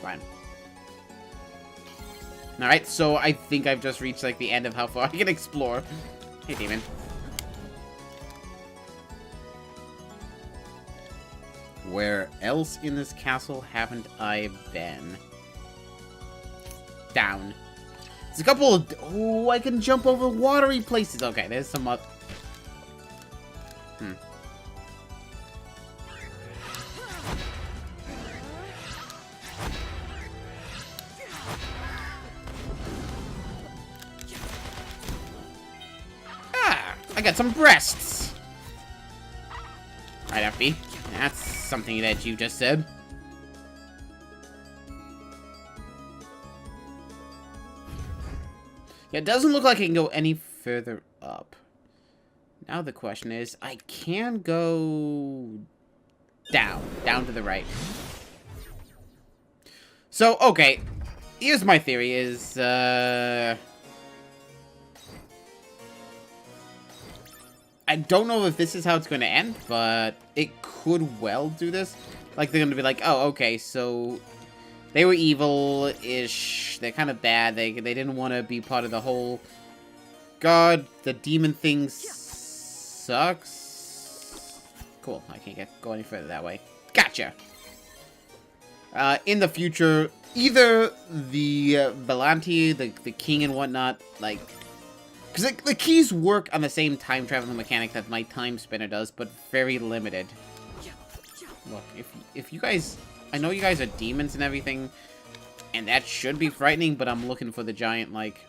Fine. Alright, so I think I've just reached, like, the end of how far I can explore. Hey, demon. Where else in this castle haven't I been? Down. There's a couple of... Oh, I can jump over watery places. Okay, there's some... I got some breasts. Right, FB. That's something that you just said. Yeah, it doesn't look like I can go any further up. Now the question is, I can go down to the right. So, okay. Here's my theory is, I don't know if this is how it's going to end, but it could well do this. Like, they're going to be like, oh, okay, so they were evil-ish. They're kind of bad. They didn't want to be part of the whole... God, the demon thing sucks. Cool, I can't go any further that way. Gotcha! In the future, either the Belanti, the king and whatnot, like... Because the keys work on the same time-traveling mechanic that my Timespinner does, but very limited. Look, if you guys... I know you guys are demons and everything, and that should be frightening, but I'm looking for the giant, like...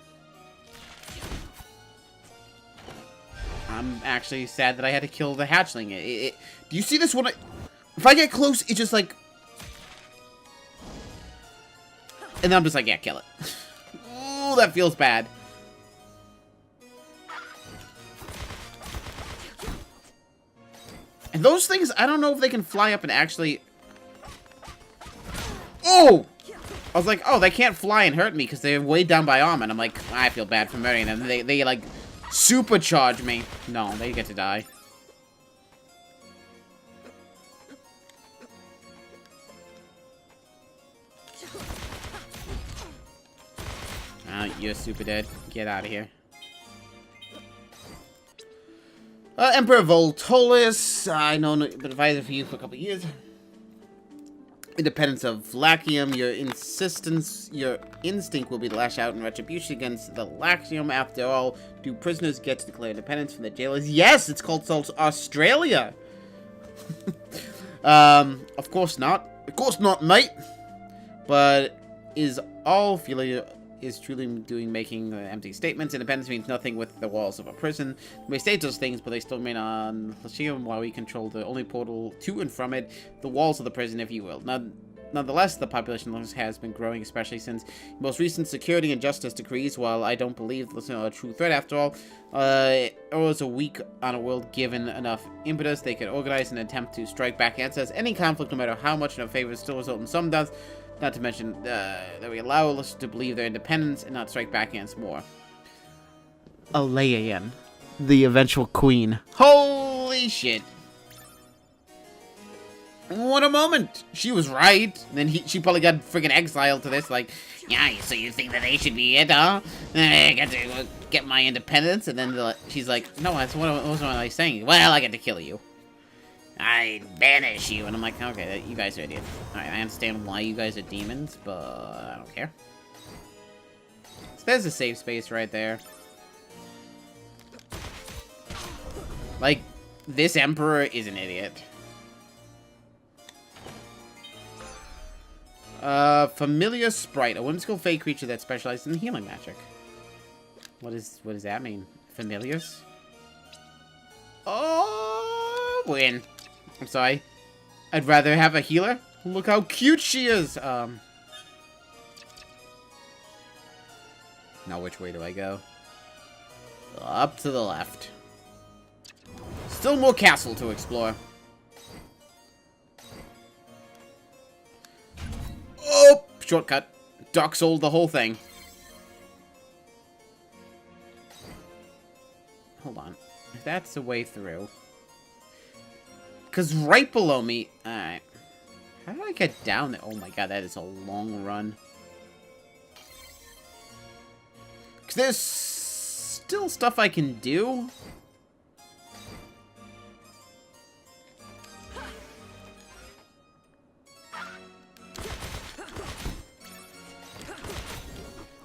I'm actually sad that I had to kill the hatchling. Do you see this one? If I get close, it just, like... And then I'm just like, yeah, kill it. Ooh, that feels bad. And those things, I don't know if they can fly up and actually... Oh! I was like, oh, they can't fly and hurt me because they're way down by armor. And I'm like, I feel bad for murdering them. They like, supercharge me. No, they get to die. You're super dead. Get out of here. Emperor Voltolus, I know, been advisor for you for a couple of years. Independence of Lachium, your instinct will be to lash out in retribution against the Lachium. After all, do prisoners get to declare independence from the jailers? Yes, it's called Australia. Of course not. Of course not, mate. But is all Philia is truly making empty statements. Independence means nothing with the walls of a prison. We may state those things, but they still remain on Lachium while we control the only portal to and from it, the walls of the prison, if you will. Nonetheless, the population has been growing, especially since most recent security and justice decrees. While I don't believe this is a true threat, after all, it was a week on a world given enough impetus. They could organize an attempt to strike back against us. Any conflict, no matter how much in our favor, still result in some deaths. Not to mention that we allow us to believe their independence and not strike back against more. Alayan, the eventual queen. Holy shit. What a moment. She was right. And then she probably got freaking exiled to this, like, yeah, so you think that they should be it, huh? I got to get my independence. And then she's like, no, what was I saying? Well, I get to kill you. I banish you. And I'm like, okay, you guys are idiots. Alright, I understand why you guys are demons, but I don't care. So there's a safe space right there. Like, this emperor is an idiot. Familiar Sprite, a whimsical fey creature that specializes in healing magic. What does that mean? Familiars? Oh, win. I'm sorry. I'd rather have a healer. Look how cute she is. Now which way do I go? Up to the left. Still more castle to explore. Oh, shortcut. Dark sold the whole thing. Hold on. If that's the way through. Because right below me... Alright. How do I get down there? Oh my god, that is a long run. Because there's still stuff I can do.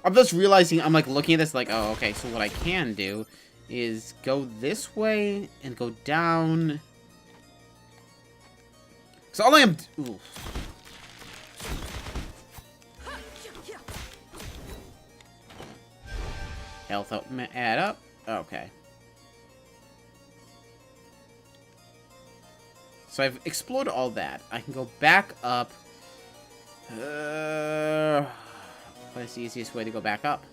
I'm just realizing, I'm like looking at this like, oh, okay, so what I can do is go this way and go down. So all I am... Ooh. Health up, add up. Okay. So I've explored all that. I can go back up. What is the easiest way to go back up?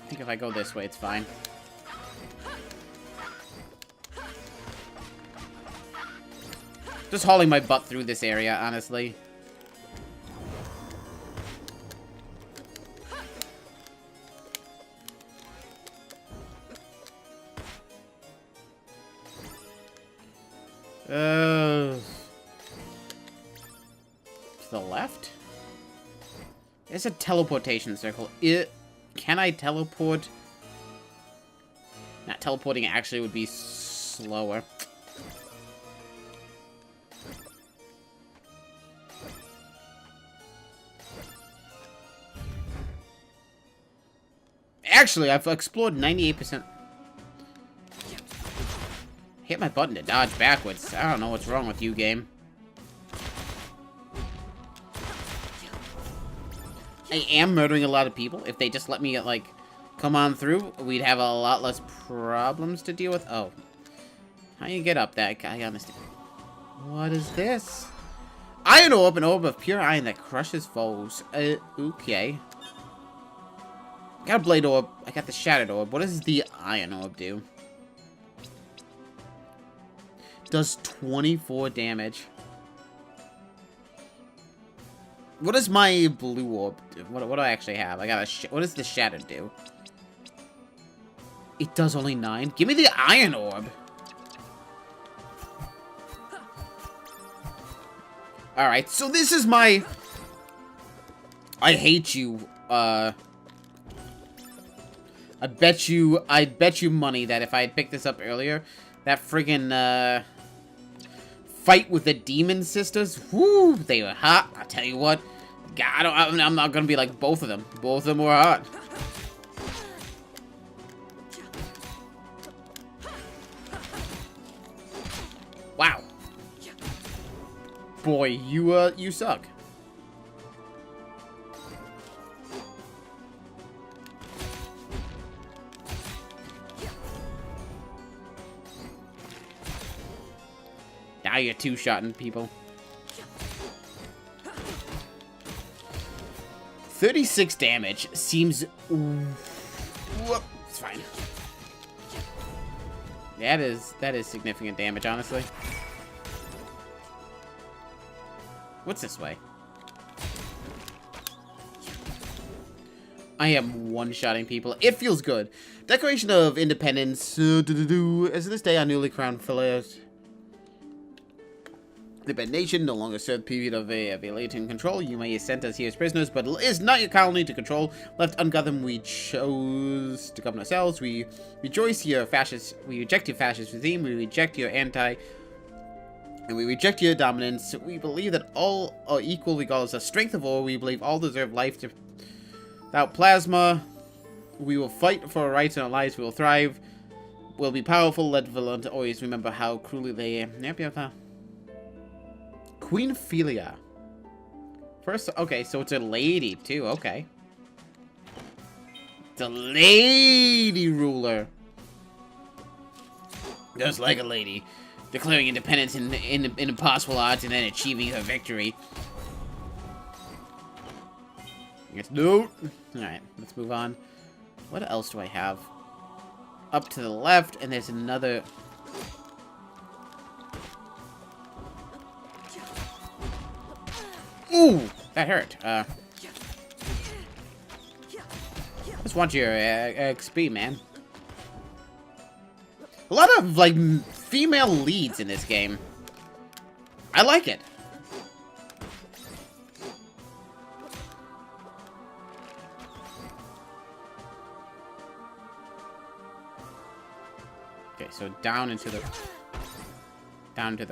I think if I go this way, it's fine. Just hauling my butt through this area, honestly. To the left? It's a teleportation circle. Can I teleport? Not teleporting actually would be slower. Actually, I've explored 98%. Hit my button to dodge backwards. I don't know what's wrong with you, game. I am murdering a lot of people. If they just let me, like, come on through, we'd have a lot less problems to deal with. Oh. How you get up that guy? I understand. What is this? Iron orb, an orb of pure iron that crushes foes. Okay. Got a blade orb. I got the shattered orb. What does the iron orb do? Does 24 damage. What does my blue orb do? What do I actually have? I got a what does the shattered do? It does only 9. Give me the iron orb. Alright, so this is my... I hate you, I bet you money that if I had picked this up earlier, that friggin', fight with the demon sisters, whoo, they were hot. I'll tell you what, God, I'm not gonna be like both of them. Both of them were hot. Wow. Boy, you suck. Now you're two-shotting people. 36 damage seems... Whoop, it's fine. That is significant damage, honestly. What's this way? I am one-shotting people. It feels good. Declaration of Independence. As of this day, our newly crowned fellows... The bad nation no longer serve period of a latent control. You may send us here as prisoners, but it is not your colony to control. Left ungoverned, we chose to govern ourselves. We rejoice your fascist. We reject your fascist regime. We reject your and we reject your dominance. We believe that all are equal regardless of strength of war. We believe all deserve life. Without plasma, we will fight for our rights and our lives. We will thrive. We'll be powerful. Let villains always remember how cruelly they. Queen Philia. First, okay, so it's a lady, too, okay. It's a lady ruler. Just like a lady. Declaring independence in impossible odds and then achieving her victory. It's note. Alright, let's move on. What else do I have? Up to the left, and there's another... Ooh, that hurt. Just want your XP, man. A lot of, like, female leads in this game. I like it. Okay, so down to the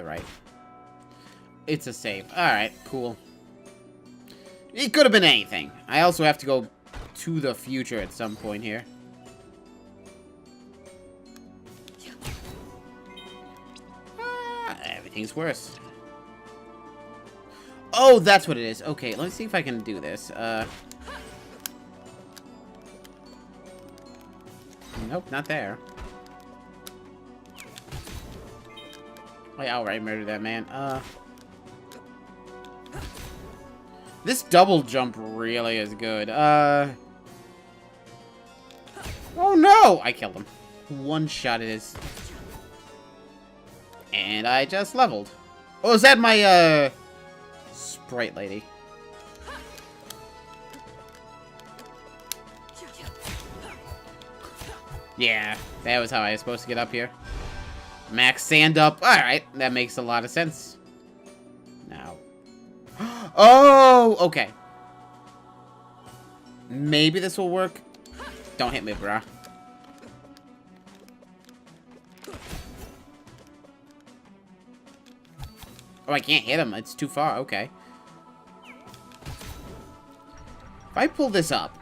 right. It's a save. Alright, cool. It could have been anything. I also have to go to the future at some point here. Everything's worse. Oh, that's what it is. Okay, let's see if I can do this. Nope, not there. I outright murdered that man. This double jump really is good. Oh no! I killed him. One shot it is. And I just leveled. Oh, is that my, sprite lady? Yeah, that was how I was supposed to get up here. Max sand up. Alright, that makes a lot of sense. Now. Oh, okay. Maybe this will work. Don't hit me, bruh. Oh, I can't hit him. It's too far. Okay. If I pull this up,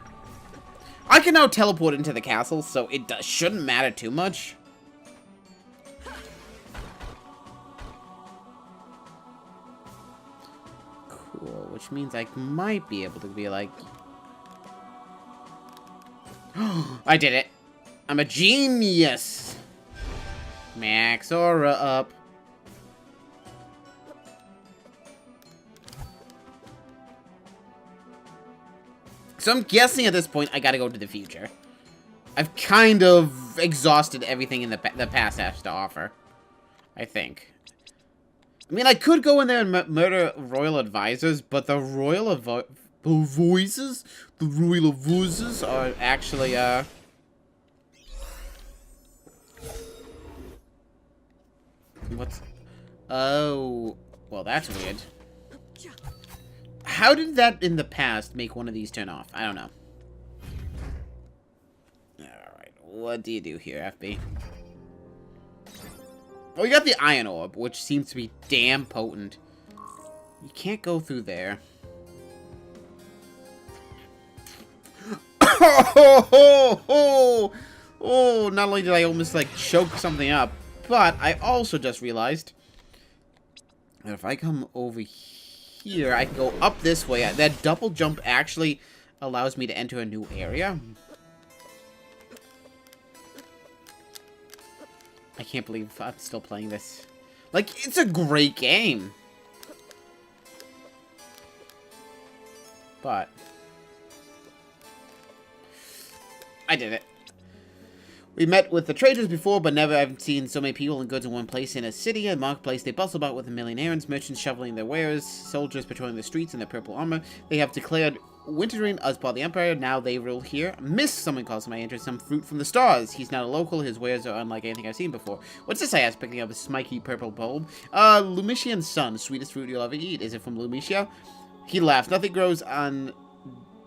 I can now teleport into the castle, so it shouldn't matter too much. Cool, which means I might be able to be like... I did it. I'm a genius. Max aura up. So I'm guessing at this point I gotta go to the future. I've kind of exhausted everything in the past has to offer. I think. I mean, I could go in there and murder royal advisors, but the royal voices are actually, what's... Oh, well, that's weird. How did that in the past make one of these turn off? I don't know. Alright, what do you do here, FB? Oh, you got the iron orb, which seems to be damn potent. You can't go through there. Oh, not only did I almost, like, choke something up, but I also just realized that if I come over here, I can go up this way. That double jump actually allows me to enter a new area. I can't believe I'm still playing this. Like, it's a great game. But I did it. We met with the traders before, but never have seen so many people and goods in one place. In a city and marketplace, they bustle about with a million errands, merchants shoveling their wares, soldiers patrolling the streets in their purple armor. They have declared wintering as part of the Empire. Now they rule here. Miss, someone calls my interest, some fruit from the stars. He's not a local. His wares are unlike anything I've seen before. What's this? I asked, picking up a smiky purple bulb. Lumician sun, sweetest fruit you'll ever eat. Is it from Lumicia? He laughs. Nothing grows on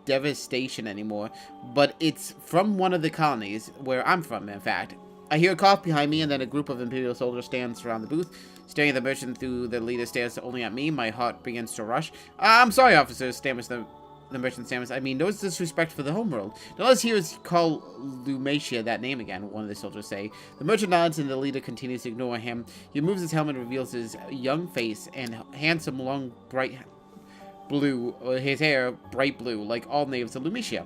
devastation anymore, but it's from one of the colonies where I'm from, in fact. I hear a cough behind me, and then a group of Imperial soldiers stands around the booth, staring at the merchant through the leader stares only at me. My heart begins to rush. I'm sorry, officer, stammers the merchant stammers. I mean, no disrespect for the homeworld. Now let's hear us call Lumacia that name again, one of the soldiers say. The merchant nods, and the leader continues to ignore him. He removes his helmet and reveals his young face and handsome, long, bright blue, his hair bright blue, like all natives of Lumicia.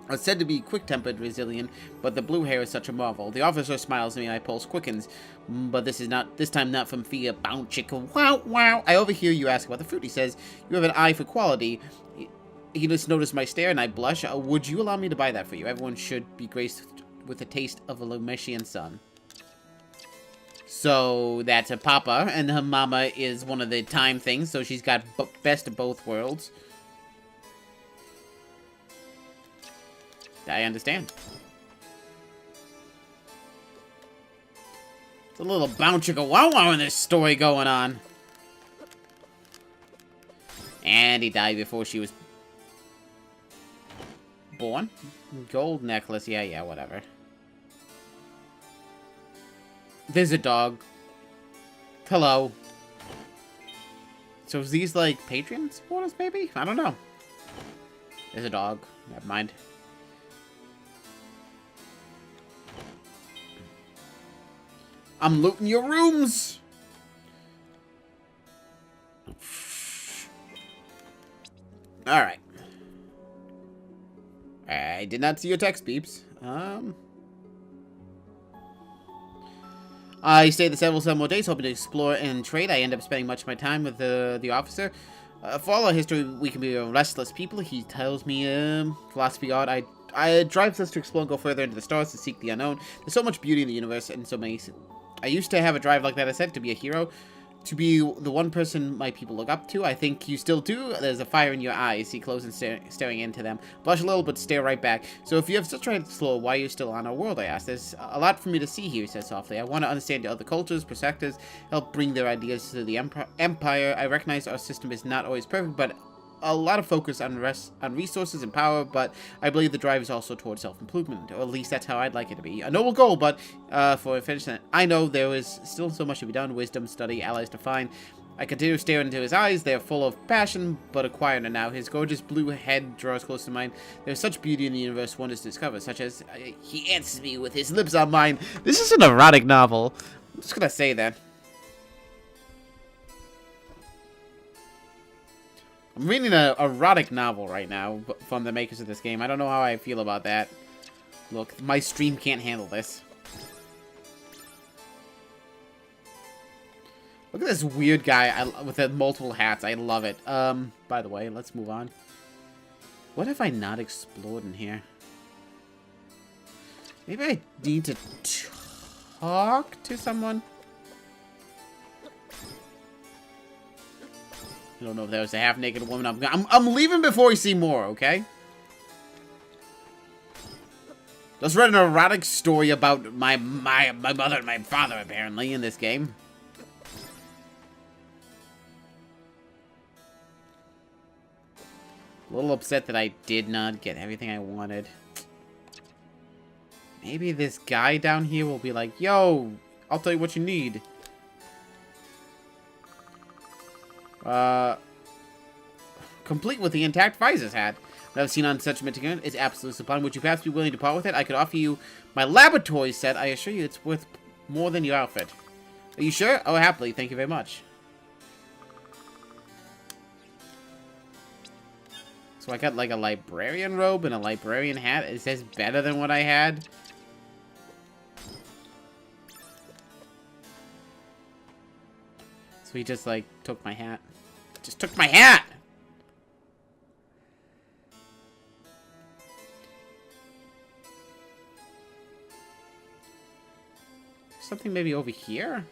It's said to be quick-tempered, resilient, but the blue hair is such a marvel. The officer smiles at me, and my pulse quickens, but this time not from fear. Bound chicken, wow, wow. I overhear you ask about the fruit. He says, you have an eye for quality. He just noticed my stare, and I blush. Would you allow me to buy that for you? Everyone should be graced with a taste of a Lumician sun. So that's a papa, and her mama is one of the time things, so she's got best of both worlds. I understand. It's a little bounce chicka wow wow in this story going on. And he died before she was born. Gold necklace. Yeah, whatever. There's a dog. Hello. So is these like Patreon supporters, maybe? I don't know. There's a dog. Never mind. I'm looting your rooms! Alright. I did not see your text, beeps. I stayed several more days hoping to explore and trade. I end up spending much of my time with the officer. For all our history, we can be restless people. He tells me, philosophy art, I drives us to explore and go further into the stars to seek the unknown. There's so much beauty in the universe and so many... I used to have a drive like that, I said, to be a hero. To be the one person my people look up to. I think you still do. There's a fire in your eyes. He closes and staring into them. Blush a little, but stare right back. So if you have such a explore, why are you still on our world, I asked. There's a lot for me to see here, he says softly. I want to understand other cultures, perspectives, help bring their ideas to the empire. I recognize our system is not always perfect, but a lot of focus on resources and power, but I believe the drive is also towards self-improvement, or at least that's how I'd like it to be. A noble goal, but for finishing, I know there is still so much to be done, wisdom, study, allies to find. I continue to stare into his eyes. They are full of passion, but quieter now. His gorgeous blue head draws close to mine. There's such beauty in the universe one is to discover, such as he answers me with his lips on mine. This is an erotic novel. I'm just gonna say that. I'm reading an erotic novel right now from the makers of this game. I don't know how I feel about that. Look, my stream can't handle this. Look at this weird guy with the multiple hats. I love it. By the way, let's move on. What have I not explored in here? Maybe I need to talk to someone? I don't know if there was a half-naked woman. I'm leaving before we see more, okay? Let's read an erotic story about my mother and my father, apparently, in this game. A little upset that I did not get everything I wanted. Maybe this guy down here will be like, yo, I'll tell you what you need. Complete with the intact visor's hat. What I've seen on such material is absolutely sublime. Would you perhaps be willing to part with it? I could offer you my laboratory set. I assure you it's worth more than your outfit. Are you sure? Oh, happily. Thank you very much. So I got like a librarian robe and a librarian hat. It says better than what I had. So he just like took my hat. Just took my hat! Something maybe over here?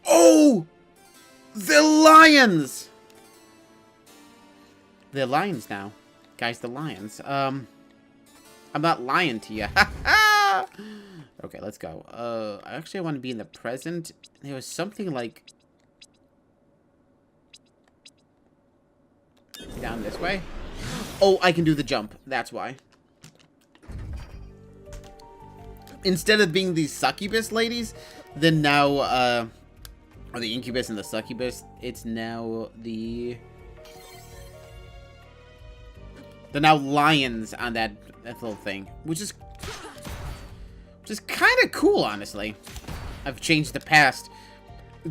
Oh! The lions! They're lions now. Guys, the lions. I'm not lying to you. Okay, let's go. Actually, I want to be in the present. There was something like... down this way. Oh, I can do the jump. That's why. Instead of being these succubus ladies, then now, or the incubus and the succubus, it's now the... They're now lions on that little thing, which is kind of cool, honestly. I've changed the past.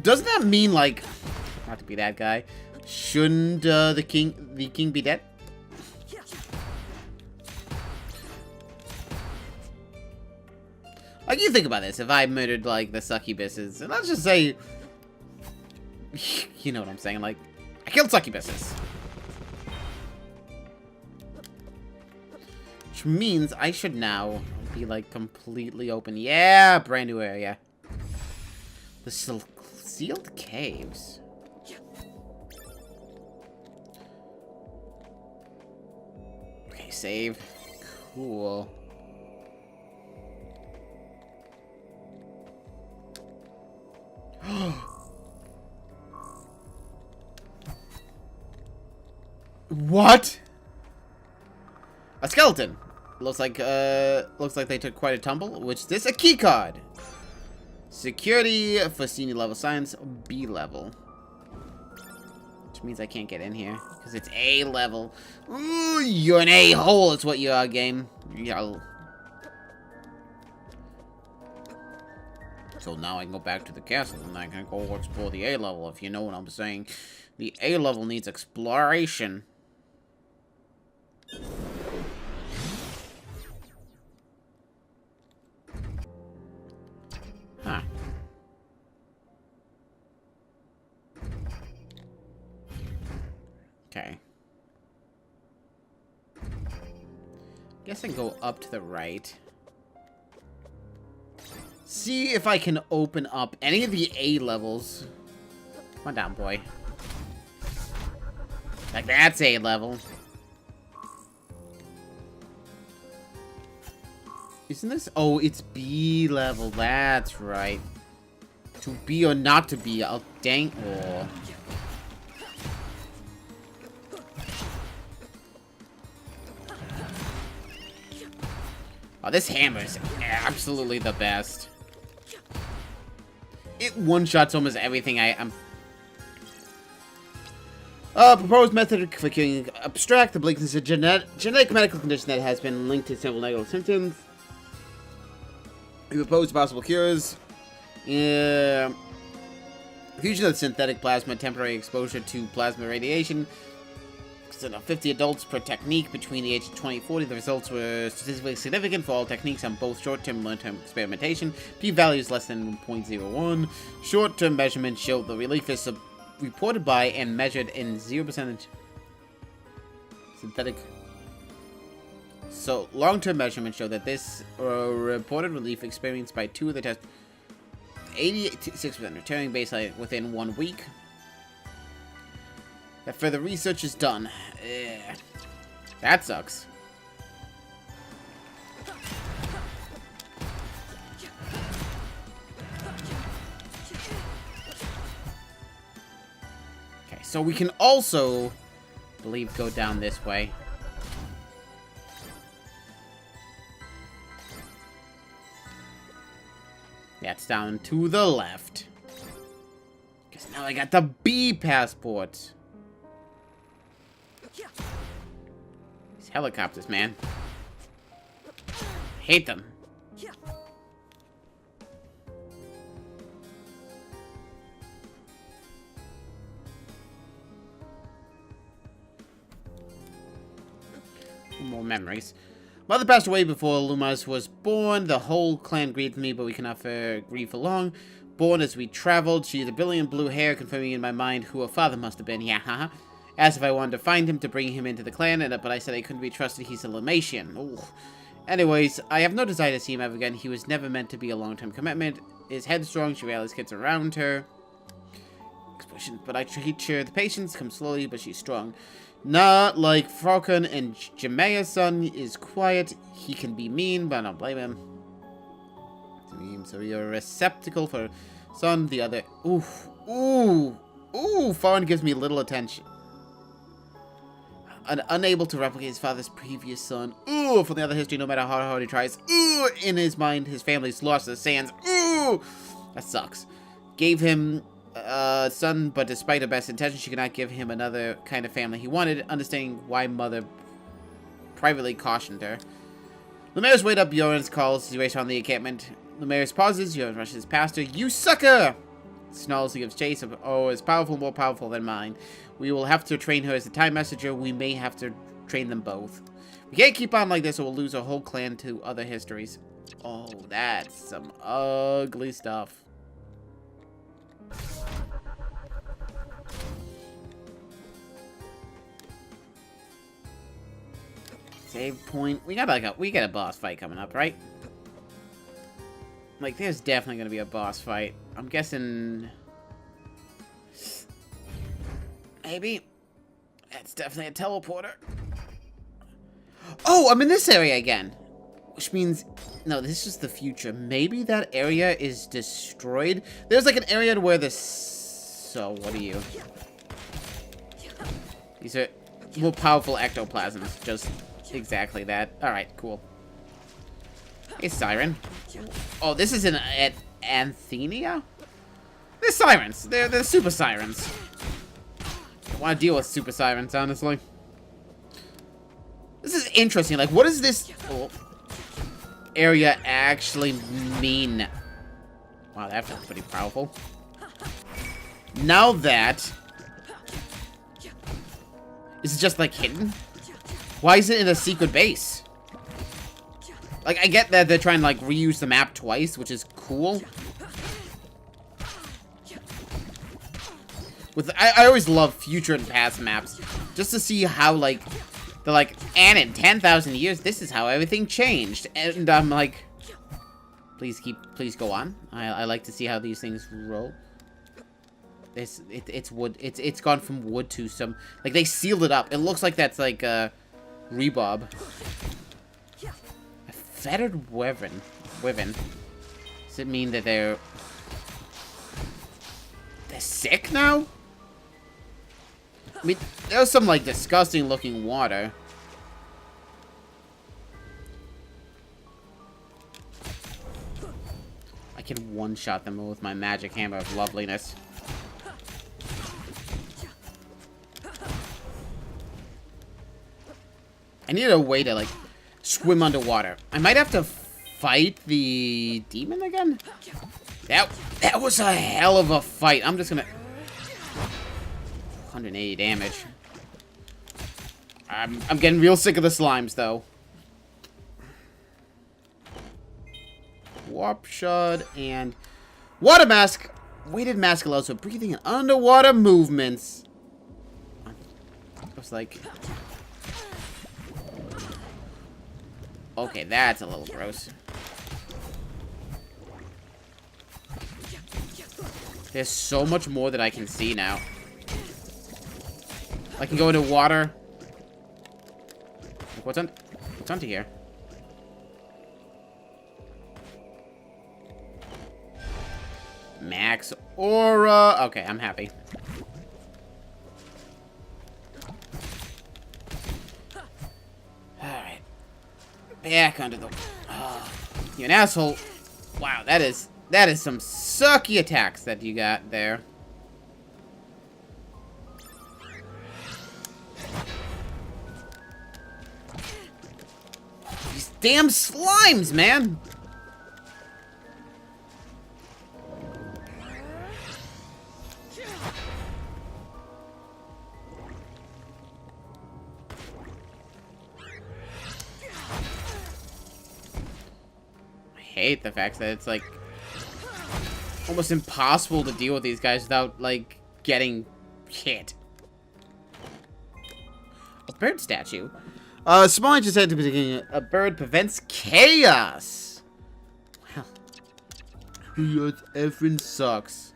Doesn't that mean, like, not to be that guy, shouldn't the king be dead? Like, you think about this. If I murdered, like, the succubuses, and let's just say, you know what I'm saying, like, I killed succubuses. Which means I should now be, like, completely open. Yeah, brand new area. The sealed caves. Okay, save. Cool. What? A skeleton. Looks like they took quite a tumble. Which is this? A key card. Security for senior level science, B level. Which means I can't get in here because it's A level. Ooh, you're an A-hole. It's what you are, game. Yeah. So now I can go back to the castle and I can go explore the A level, if you know what I'm saying. The A level needs exploration. Huh. Okay. Guess I can go up to the right. See if I can open up any of the A levels. Come on down, boy. Like, that's A level. Isn't this? Oh, it's B level. That's right. To be or not to be. I'll dang. Oh. Oh, this hammer is absolutely the best. It one-shots almost everything I am. Proposed method for curing abstract. The bleakness is a genetic medical condition that has been linked to several negative symptoms. We propose possible cures. Fusion of synthetic plasma, temporary exposure to plasma radiation. 50 adults per technique between the age of 20 and 40. The results were statistically significant for all techniques on both short-term and long-term experimentation. P-values less than 1.01. Short-term measurements show the relief is reported by and measured in 0% synthetic. So, long-term measurements show that this reported relief experienced by 2 of the tests, 86% returning baseline within 1 week. That further research is done. That sucks. Okay, so we can also, I believe, go down this way. That's down to the left. Because now I got the B passport. These helicopters, man. Hate them. More memories. Mother passed away before Lumas was born. The whole clan grieved me, but we cannot grieve for long. Born as we traveled, she had a brilliant blue hair, confirming in my mind who her father must have been. Yeah, haha. Asked if I wanted to find him to bring him into the clan, but I said I couldn't be trusted. He's a Lamatian. Ooh. Anyways, I have no desire to see him ever again. He was never meant to be a long-term commitment. Is headstrong. She rallies kids around her. Explosion. But I treat her with patience. Comes slowly, but she's strong. Not like Falcon and Jamea's son is quiet. He can be mean, but I don't blame him. So you're a receptacle for son. The other. Ooh. Ooh. Ooh. Fawn gives me little attention. Unable to replicate his father's previous son. Ooh, from the other history, no matter how hard he tries. Ooh, in his mind, his family's lost to the sands. Ooh, that sucks. Gave him a son, but despite her best intentions, she could not give him another kind of family he wanted, understanding why mother privately cautioned her. Lemaire's weighed up Yoren's calls as he raced on the encampment. Lemaire's pauses. Yoren rushes past her. You sucker! Snarls, he gives chase. Oh, is powerful, more powerful than mine. We will have to train her as a time messenger. We may have to train them both. We can't keep on like this or we'll lose our whole clan to other histories. Oh, that's some ugly stuff. Save point. We got a boss fight coming up, right? Like, there's definitely gonna be a boss fight. I'm guessing. Maybe. That's definitely a teleporter. Oh, I'm in this area again. Which means... No, this is the future. Maybe that area is destroyed. There's like an area where the... So, what are you? These are more powerful ectoplasms. Just exactly that. Alright, cool. Hey, Siren. Oh, this is at Anthenia? They're sirens. They're super sirens. I want to deal with super sirens, honestly. This is interesting. Like, what does this area actually mean? Wow, that feels pretty powerful. Now that... Is it just, like, hidden? Why is it in a secret base? Like, I get that they're trying to, like, reuse the map twice, which is cool. I always love future and past maps. Just to see how, like... They're like, and in 10,000 years, this is how everything changed. And I'm like... Please go on. I like to see how these things roll. It's wood. It's gone from wood to some... Like, they sealed it up. It looks like that's, like, rebarb. A fettered wyvern. Does it mean that they're sick now? I mean, there's some, like, disgusting looking water. I can one-shot them with my magic hammer of loveliness. I need a way to, like, swim underwater. I might have to fight the demon again? That was a hell of a fight. I'm just gonna... 180 damage. I'm getting real sick of the slimes, though. Warp shard and... Water mask! Weighted mask allows for breathing in underwater movements. I was like... Okay, that's a little gross. There's so much more that I can see now. I can go into water. What's under here? Max aura. Okay, I'm happy. Alright. Back under the... Oh, you're an asshole. Wow, that is some sucky attacks that you got there. These damn slimes, man! I hate the fact that it's like almost impossible to deal with these guys without, like, getting hit. A bird statue. Small just said to be a bird prevents chaos. Well, chaos effing sucks.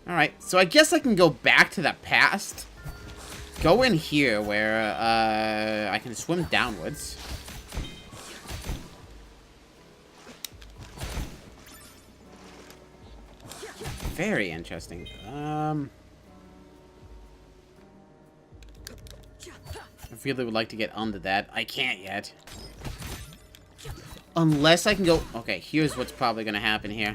Alright, so I guess I can go back to the past. Go in here where I can swim downwards. Very interesting. I really would like to get onto that. I can't yet. Unless I can go... Okay, here's what's probably going to happen here.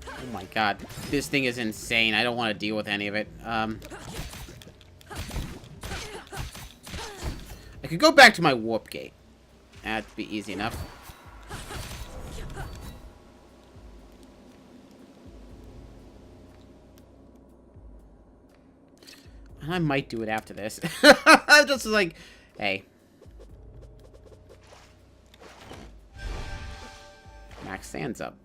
Oh my god. This thing is insane. I don't want to deal with any of it. I could go back to my warp gate. That'd be easy enough. And I might do it after this. I'm just like, hey. Max stands up.